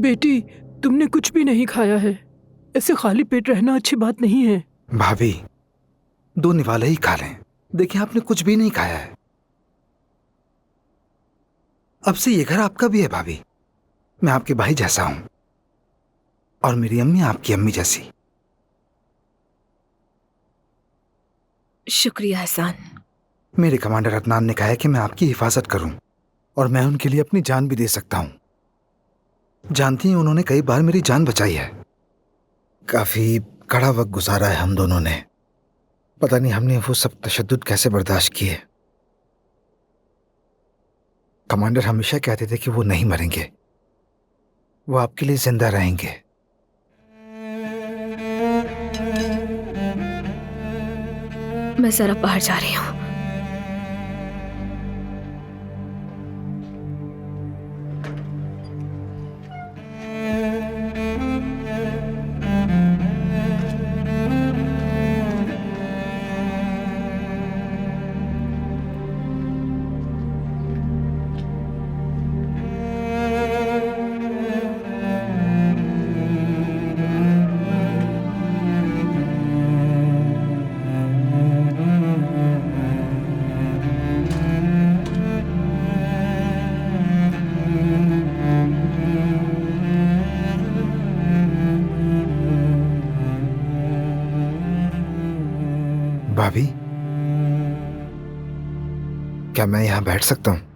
बेटी, तुमने कुछ भी नहीं खाया है। ऐसे खाली पेट रहना अच्छी बात नहीं है। भाभी, 2 निवाले ही खा लें। देखिए, आपने कुछ भी नहीं खाया है। अब से ये घर आपका भी है भाभी। मैं आपके भाई जैसा हूं और मेरी अम्मी आपकी अम्मी जैसी। शुक्रिया एहसान। मेरे कमांडर अदनान ने कहा है कि मैं आपकी हिफाजत करूं और मैं उनके लिए अपनी जान भी दे सकता हूं। जानती हैं, उन्होंने कई बार मेरी जान बचाई है। काफी कड़ा वक्त गुजारा है हम दोनों ने। पता नहीं हमने वो सब तशद्दुद कैसे बर्दाश्त किए। कमांडर हमेशा कहते थे कि वो नहीं मरेंगे, वो आपके लिए जिंदा रहेंगे। मैं जरा बाहर जा रही हूँ। भाभी, क्या मैं यहां बैठ सकता हूं?